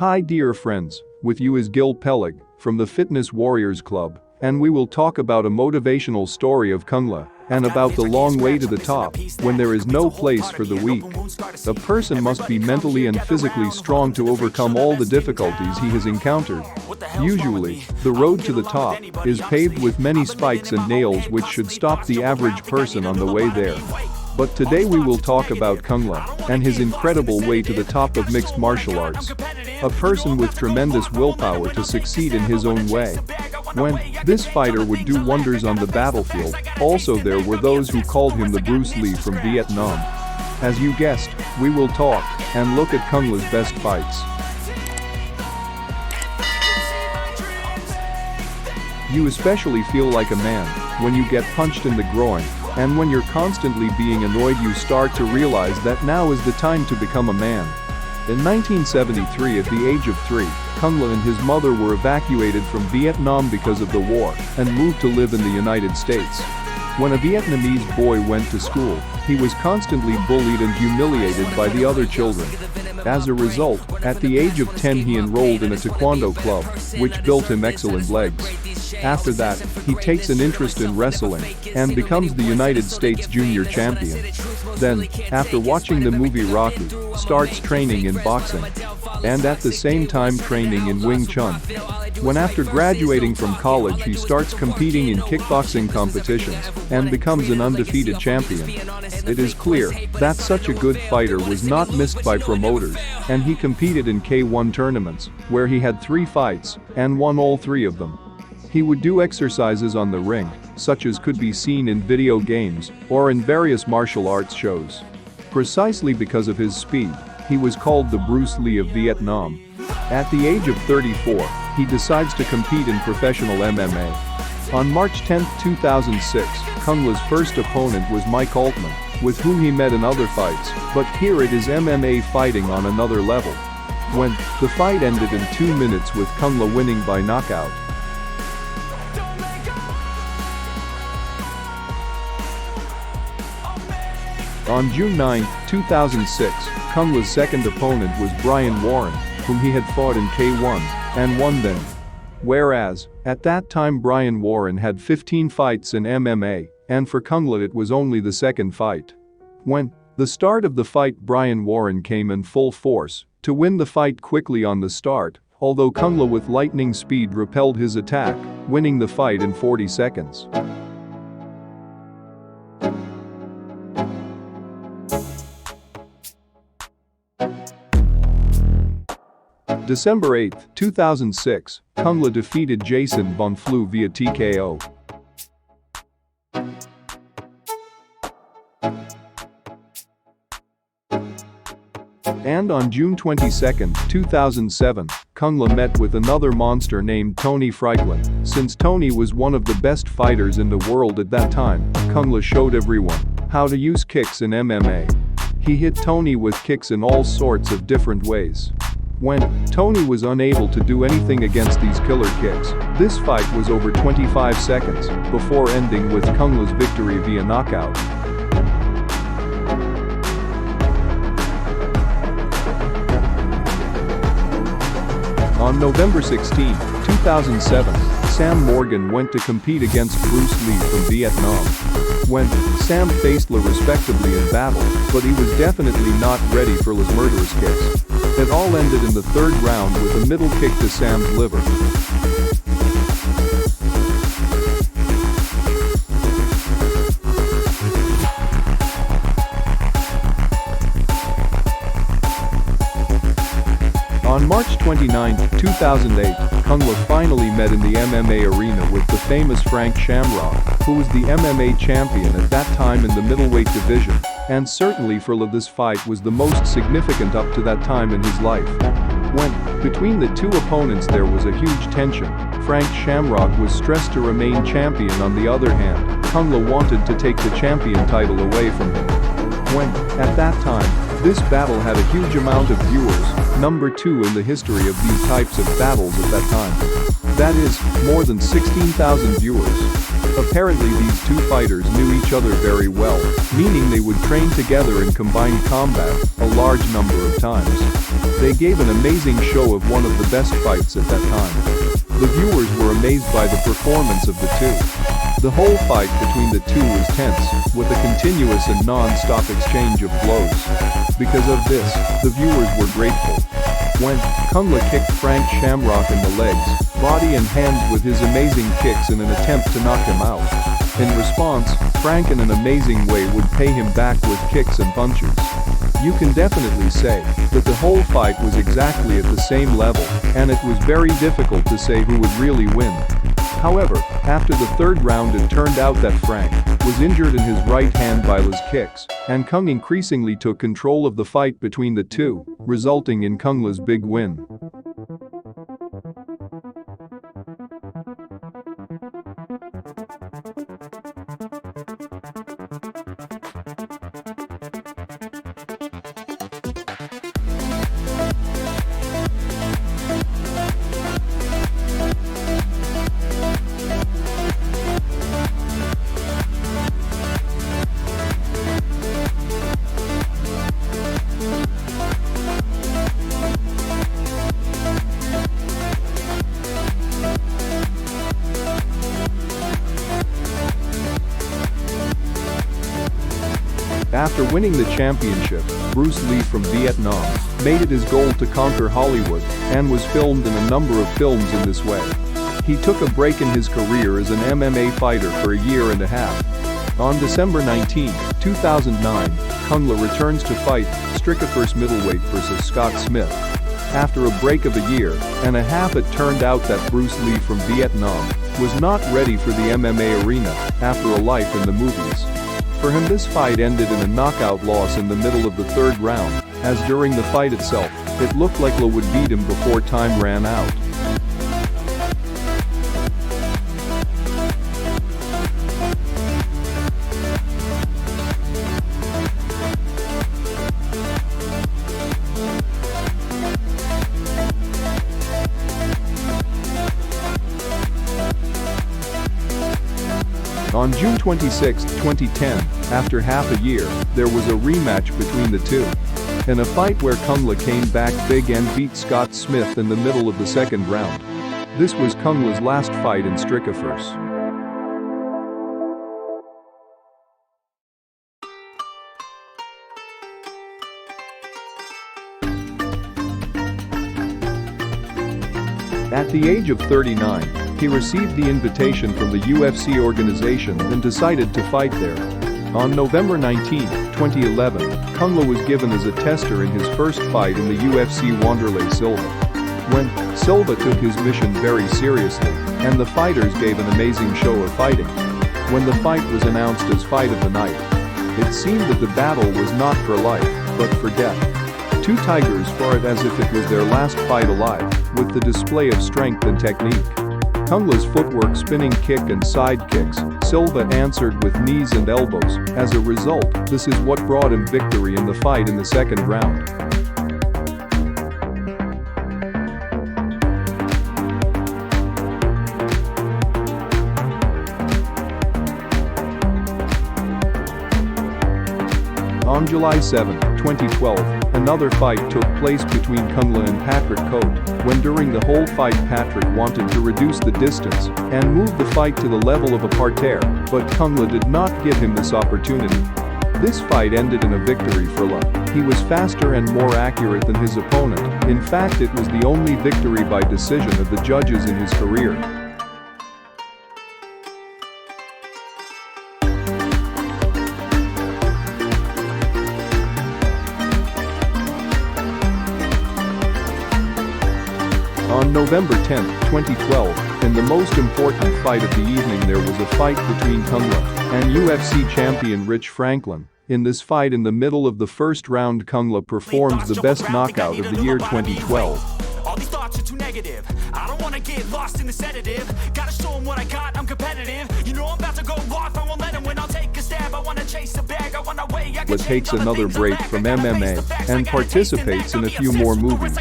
Hi dear friends, with you is Gil Peleg from the Fitness Warriors Club, and we will talk about a motivational story of Kungla and about the long way to the top when there is no place for the weak. A person must be mentally and physically strong to overcome all the difficulties he has encountered. Usually, the road to the top is paved with many spikes and nails which should stop the average person on the way there. But today we will talk about Kungla and his incredible way to the top of mixed martial arts. A person with tremendous willpower to succeed in his own way. When this fighter would do wonders on the battlefield, also there were those who called him the Bruce Lee from Vietnam. As you guessed, we will talk and look at Kungla's best fights. You especially feel like a man when you get punched in the groin, and when you're constantly being annoyed you start to realize that now is the time to become a man. In 1973 at the age of 3, Kungla and his mother were evacuated from Vietnam because of the war and moved to live in the United States. When a Vietnamese boy went to school, he was constantly bullied and humiliated by the other children. As a result, at the age of 10 he enrolled in a taekwondo club, which built him excellent legs. After that, he takes an interest in wrestling and becomes the United States junior champion. Then, after watching the movie Rocky, starts training in boxing. And at the same time training in Wing Chun. When after graduating from college he starts competing in kickboxing competitions and becomes an undefeated champion. It is clear that such a good fighter was not missed by promoters, and he competed in K1 tournaments, where he had 3 fights and won all 3 of them. He would do exercises on the ring, such as could be seen in video games or in various martial arts shows. Precisely because of his speed, he was called the Bruce Lee of Vietnam. At the age of 34, he decides to compete in professional MMA. On March 10, 2006, Kungla's first opponent was Mike Altman, with whom he met in other fights, but here it is MMA fighting on another level. When the fight ended in 2 minutes with Kungla winning by knockout. On June 9, 2006, Kungla's second opponent was Brian Warren, whom he had fought in K1 and won then. Whereas, at that time Brian Warren had 15 fights in MMA, and for Kungla it was only the second fight. When the start of the fight Brian Warren came in full force to win the fight quickly on the start, although Kungla with lightning speed repelled his attack, winning the fight in 40 seconds. December 8, 2006, Kungla defeated Jason von Flue via TKO. And on June 22, 2007, Kungla met with another monster named Tony Fryklund. Since Tony was one of the best fighters in the world at that time, Kungla showed everyone how to use kicks in MMA. He hit Tony with kicks in all sorts of different ways. When Tony was unable to do anything against these killer kicks, this fight was over 25 seconds before ending with Kungla's victory via knockout. On November 16, 2007, Sam Morgan went to compete against Bruce Lee from Vietnam. When Sam faced Lee respectively in battle, but he was definitely not ready for Lee's murderous kicks. It all ended in the 3rd round with a middle kick to Sam's liver. On March 29, 2008, Kungla finally met in the MMA arena with the famous Shamrock, who was the MMA champion at that time in the middleweight division, and certainly for Lee this fight was the most significant up to that time in his life. When between the two opponents there was a huge tension, Shamrock was stressed to remain champion. On the other hand, Kungla wanted to take the champion title away from him. When, at that time, this battle had a huge amount of viewers, number 2 in the history of these types of battles at that time. That is, more than 16,000 viewers. Apparently these two fighters knew each other very well, meaning they would train together in combined combat, large number of times. They gave an amazing show of one of the best fights at that time. The viewers were amazed by the performance of the two. The whole fight between the two was tense, with a continuous and non-stop exchange of blows. Because of this, the viewers were grateful. When Cung kicked Frank Shamrock in the legs, body and hands with his amazing kicks in an attempt to knock him out. In response, Frank in an amazing way would pay him back with kicks and punches. You can definitely say that the whole fight was exactly at the same level, and it was very difficult to say who would really win. However, after the third round it turned out that Frank was injured in his right hand by Le's kicks, and Cung increasingly took control of the fight between the two, resulting in Cung Le's big win. After winning the championship, Bruce Lee from Vietnam made it his goal to conquer Hollywood and was filmed in a number of films in this way. He took a break in his career as an MMA fighter for a year and a half. On December 19, 2009, Cung Le returns to fight Strikeforce middleweight versus Scott Smith. After a break of a year and a half, it turned out that Bruce Lee from Vietnam was not ready for the MMA arena after a life in the movies. For him, this fight ended in a knockout loss in the middle of the third round, as during the fight itself, it looked like Le would beat him before time ran out. On June 26, 2010, after half a year, there was a rematch between the two. In a fight where Cung Le came back big and beat Scott Smith in the middle of the second round. This was Cung Le's last fight in Strikeforce. At the age of 39, he received the invitation from the UFC organization and decided to fight there. On November 19, 2011, Cung Le was given as a tester in his first fight in the UFC Wanderlei Silva. When Silva took his mission very seriously, and the fighters gave an amazing show of fighting. When the fight was announced as fight of the night, it seemed that the battle was not for life, but for death. Two tigers fought as if it was their last fight alive, with the display of strength and technique. Cung Le's footwork, spinning kick and side kicks, Silva answered with knees and elbows. As a result, this is what brought him victory in the fight in the second round. On July 7, 2012, another fight took place between Cung Le and Patrick Cote, when during the whole fight Patrick wanted to reduce the distance and move the fight to the level of a parterre, but Cung Le did not give him this opportunity. This fight ended in a victory for Le. He was faster and more accurate than his opponent. In fact, it was the only victory by decision of the judges in his career. On November 10, 2012, in the most important fight of the evening, there was a fight between Cung Le and UFC champion Fryklund. In this fight, in the middle of the first round, Cung Le performed the best knockout of the year 2012. All these thoughts are too negative. I don't wanna get lost in the sedative. Gotta show 'em what I got, I'm competitive. You know I'm about to go off, I won't let 'em win, I'll take a stab never wanna chase a bag, I wanna weigh, I can Takes another break from MMA and participates in a few more movies.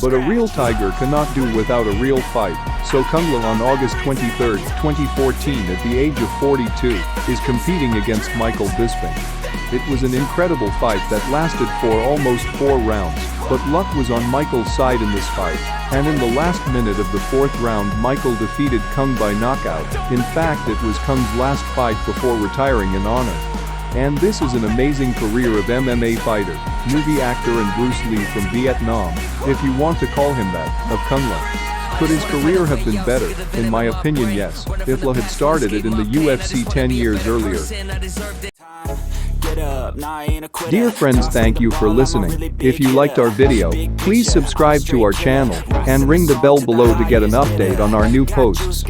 But a real tiger cannot do without a real fight, so Kungla on August 23, 2014 at the age of 42, is competing against Michael Bisping. It was an incredible fight that lasted for almost 4 rounds, but luck was on Michael's side in this fight, and in the last minute of the 4th round Michael defeated Kung by knockout. In fact, it was Kung's last fight before retiring in honor. And this is an amazing career of MMA fighter, movie actor and Bruce Lee from Vietnam, if you want to call him that, of Kungla. Could his career have been better? In my opinion, yes, if La had started it in the UFC 10 years earlier. Dear friends, thank you for listening. If you liked our video, please subscribe to our channel and ring the bell below to get an update on our new posts.